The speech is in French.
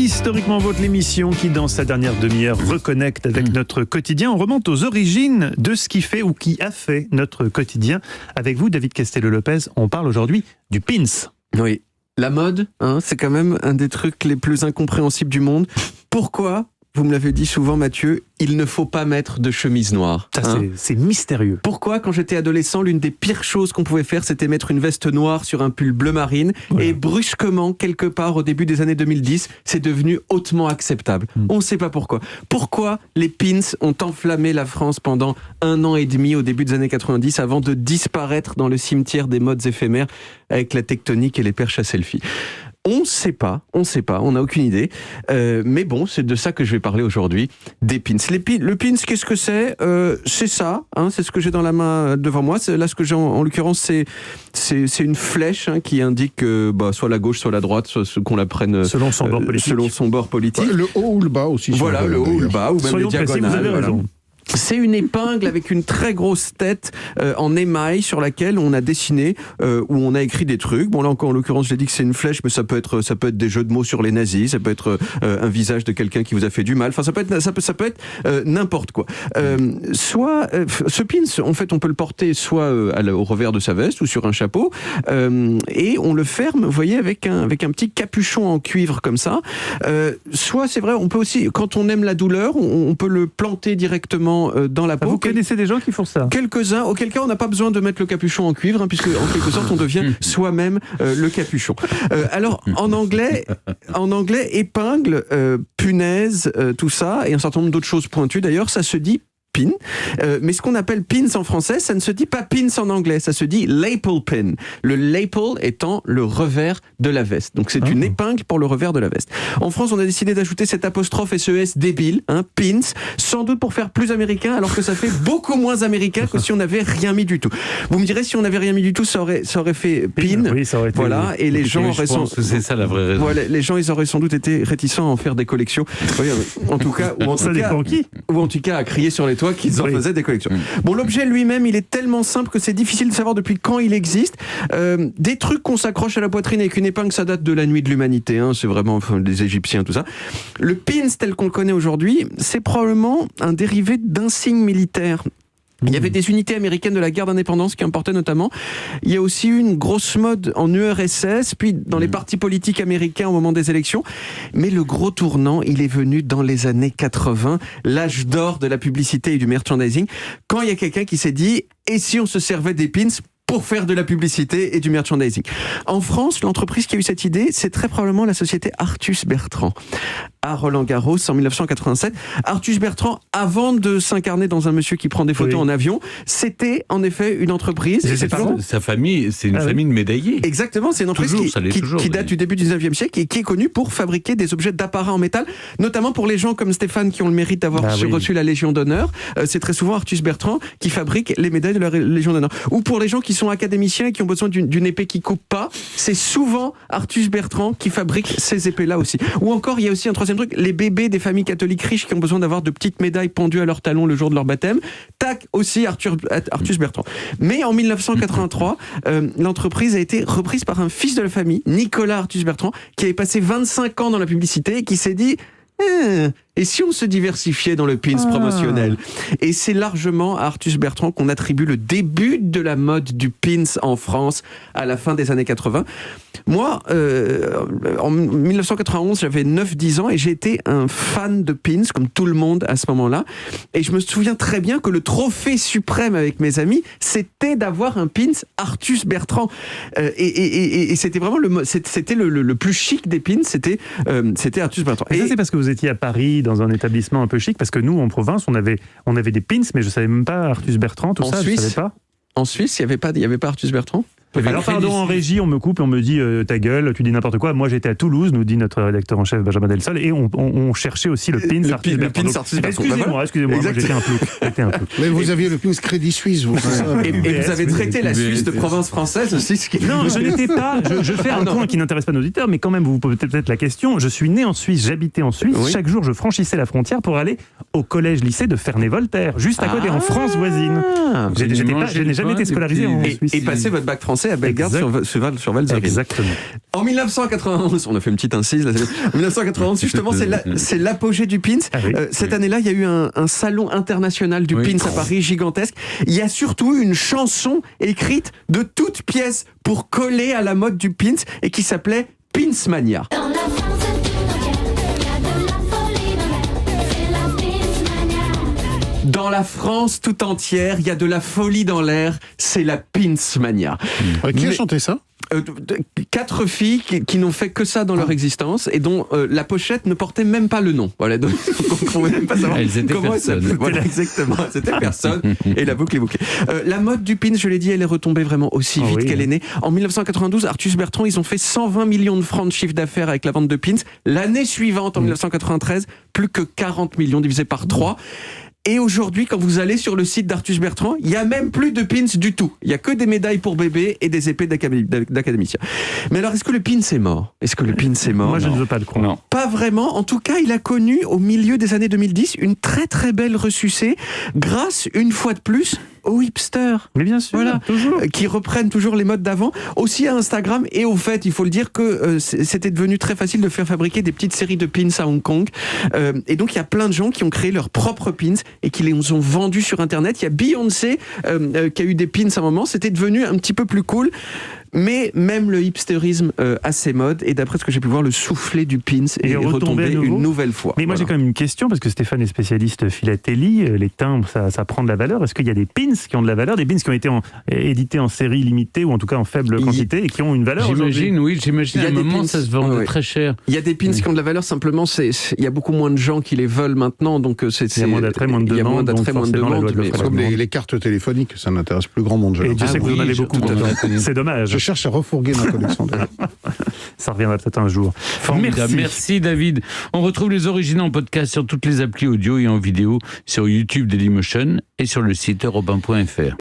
Historiquement Vôtre, l'émission qui, dans sa dernière demi-heure, reconnecte avec notre quotidien. On remonte aux origines de ce qui fait ou qui a fait notre quotidien. Avec vous, David Castello-Lopez, on parle aujourd'hui du pins. Oui, la mode, c'est quand même un des trucs les plus incompréhensibles du monde. Pourquoi ? Vous me l'avez dit souvent, Mathieu, il ne faut pas mettre de chemise noire. Ça, c'est mystérieux. Pourquoi, quand j'étais adolescent, l'une des pires choses qu'on pouvait faire, c'était mettre une veste noire sur un pull bleu marine. Voilà. Et brusquement, quelque part au début des années 2010, c'est devenu hautement acceptable. On ne sait pas pourquoi. Pourquoi les pins ont enflammé la France pendant 1 an et demi au début des années 90 avant de disparaître dans le cimetière des modes éphémères avec la tectonique et les perches à selfie. On ne sait pas, on n'a aucune idée. Mais bon, c'est de ça que je vais parler aujourd'hui, des pins. Le pins, qu'est-ce que c'est ? C'est ça, c'est ce que j'ai dans la main devant moi. Là, ce que j'ai en l'occurrence, c'est une flèche qui indique soit la gauche, soit la droite, soit qu'on la prenne selon son bord politique. Selon son bord politique. Le haut ou le bas aussi. Voilà, le haut ou le bas, ou même les diagonales. Vous avez raison. C'est une épingle avec une très grosse tête en émail sur laquelle on a dessiné, où on a écrit des trucs. Bon là encore en l'occurrence j'ai dit que c'est une flèche, mais ça peut être des jeux de mots sur les nazis, ça peut être un visage de quelqu'un qui vous a fait du mal. Enfin ça peut être n'importe quoi. Ce pins en fait on peut le porter soit au revers de sa veste ou sur un chapeau, et on le ferme, vous voyez, avec un petit capuchon en cuivre comme ça. Soit c'est vrai, on peut aussi, quand on aime la douleur, on peut le planter directement dans la peau. Vous connaissez des gens qui font ça ? Quelques-uns, auquel cas on n'a pas besoin de mettre le capuchon en cuivre, puisque en quelque sorte on devient soi-même le capuchon. Alors en anglais épingle, punaise, tout ça, et un certain nombre d'autres choses pointues d'ailleurs, ça se dit pin, mais ce qu'on appelle pins en français, ça ne se dit pas pins en anglais, ça se dit lapel pin. Le lapel étant le revers de la veste. Donc c'est une épingle pour le revers de la veste. En France, on a décidé d'ajouter cette apostrophe SES débile, pins, sans doute pour faire plus américain, alors que ça fait beaucoup moins américain que si on n'avait rien mis du tout. Vous me direz, si on n'avait rien mis du tout, ça aurait fait pin. Oui, ça aurait été. Voilà, et les gens auraient c'est ça la vraie raison. Voilà, les gens, ils auraient sans doute été réticents à en faire des collections. En tout cas, ou en tout cas à crier sur les qu'ils en faisaient des collections. Bon, l'objet lui-même, il est tellement simple que c'est difficile de savoir depuis quand il existe. Des trucs qu'on s'accroche à la poitrine avec une épingle, ça date de la nuit de l'humanité, c'est vraiment des Égyptiens, tout ça. Le pins, tel qu'on le connaît aujourd'hui, c'est probablement un dérivé d'insigne militaire. Il y avait des unités américaines de la guerre d'indépendance qui en portaient notamment. Il y a aussi eu une grosse mode en URSS, puis dans les partis politiques américains au moment des élections. Mais le gros tournant, il est venu dans les années 80, l'âge d'or de la publicité et du merchandising, quand il y a quelqu'un qui s'est dit « Et si on se servait des pins ?» pour faire de la publicité et du merchandising. En France, l'entreprise qui a eu cette idée, c'est très probablement la société Artus Bertrand, à Roland-Garros en 1987. Artus Bertrand, avant de s'incarner dans un monsieur qui prend des photos en avion, c'était en effet une entreprise. Sa famille, c'est une famille de médaillés. Exactement, c'est une entreprise qui date du début du 19e siècle et qui est connue pour fabriquer des objets d'apparat en métal, notamment pour les gens comme Stéphane qui ont le mérite d'avoir reçu la Légion d'honneur. C'est très souvent Artus Bertrand qui fabrique les médailles de la Légion d'honneur. Ou pour les gens qui sont académiciens et qui ont besoin d'une épée qui coupe pas, c'est souvent Artus Bertrand qui fabrique ces épées-là aussi. Ou encore, il y a aussi un troisième truc, les bébés des familles catholiques riches qui ont besoin d'avoir de petites médailles pendues à leur talon le jour de leur baptême, tac, aussi Artus Bertrand. Mais en 1983, l'entreprise a été reprise par un fils de la famille, Nicolas Artus Bertrand, qui avait passé 25 ans dans la publicité et qui s'est dit et si on se diversifiait dans le pins promotionnel ? Et c'est largement à Artus Bertrand qu'on attribue le début de la mode du pins en France à la fin des années 80. Moi, en 1991, j'avais 9-10 ans et j'étais un fan de pins, comme tout le monde à ce moment-là. Et je me souviens très bien que le trophée suprême avec mes amis, c'était d'avoir un pins Artus Bertrand. Et c'était vraiment le plus chic des pins, c'était Artus Bertrand. Et ça, c'est parce que vous étiez à Paris, dans un établissement un peu chic, parce que nous, en province, on avait des pins, mais je savais même pas Artus Bertrand, tout ça, je savais pas. En Suisse, il y avait pas Artus Bertrand ? Alors pardon, en régie, on me coupe et on me dit ta gueule, tu dis n'importe quoi. Moi j'étais à Toulouse, nous dit notre rédacteur en chef Benjamin Delsol, et on cherchait aussi le pins Artus Bertrand. Excusez-moi, moi j'étais un plouc. Mais vous aviez le pins Crédit Suisse, vous. Et vous avez traité la Suisse de province française aussi, ce qui... Non, je n'étais pas. Je fais un point qui n'intéresse pas nos auditeurs, mais quand même vous vous posez peut-être la question. Je suis né en Suisse, j'habitais en Suisse. Oui. Chaque jour, je franchissais la frontière pour aller au collège-lycée de Ferney-Voltaire, juste à côté, en France voisine. Je n'ai jamais été scolarisé en Suisse. Et passer votre bac français français à Bellegarde sur Valzerine. Exactement. En 1991, on a fait une petite incise. Là, en 1991, justement, c'est l'apogée du pins. Cette année-là, il y a eu un salon international du pins à Paris, gigantesque. Il y a surtout une chanson écrite de toutes pièces pour coller à la mode du pins et qui s'appelait Pinsmania. Dans la France tout entière, il y a de la folie dans l'air, c'est la Pinsmania. Qui a chanté ça ? 4 filles qui n'ont fait que ça dans leur existence et dont la pochette ne portait même pas le nom. Voilà, donc on ne pouvait même pas savoir comment elles s'appelaient. Voilà, exactement. C'était personne et la boucle est bouclée. La mode du pins, je l'ai dit, elle est retombée vraiment aussi vite qu'elle est née. En 1992, Artus Bertrand, ils ont fait 120 millions de francs de chiffre d'affaires avec la vente de pins. L'année suivante, en 1993, plus que 40 millions divisé par 3. Et aujourd'hui, quand vous allez sur le site d'Artus Bertrand, il n'y a même plus de pins du tout. Il n'y a que des médailles pour bébés et des épées d'académiciens. Mais alors, est-ce que le pins est mort ? Moi, je ne veux pas le croire. Non. Pas vraiment. En tout cas, il a connu, au milieu des années 2010, une très très belle ressucée, grâce, une fois de plus, aux hipsters. Mais bien sûr, toujours. Qui reprennent toujours les modes d'avant, aussi à Instagram. Et au fait, il faut le dire que c'était devenu très facile de faire fabriquer des petites séries de pins à Hong Kong. Et donc, il y a plein de gens qui ont créé leurs propres pins et qui les ont vendus sur Internet. Il y a Beyoncé qui a eu des pins à un moment. C'était devenu un petit peu plus cool. Mais même le hipstérisme a ses modes, et d'après ce que j'ai pu voir, le soufflet du pins est retombé une nouvelle fois. Mais moi j'ai quand même une question, parce que Stéphane est spécialiste philatélie, les timbres ça prend de la valeur. Est-ce qu'il y a des pins qui ont de la valeur, des pins qui ont été édités en série limitée, ou en tout cas en faible quantité, et qui ont une valeur aujourd'hui ? J'imagine, à un moment ça se vendait très cher. Il y a des pins qui ont de la valeur, simplement il y a beaucoup moins de gens qui les veulent maintenant, donc il y a moins d'attrait, moins de demande, donc forcément c'est comme les cartes téléphoniques, ça n'intéresse plus grand monde. Et tu sais que vous en avez beaucoup, c'est dommage. Je cherche à refourguer ma collection. Ça reviendra peut-être un jour. Merci David. On retrouve les origines en podcast sur toutes les applis audio et en vidéo sur YouTube Dailymotion et sur le site europe1.fr.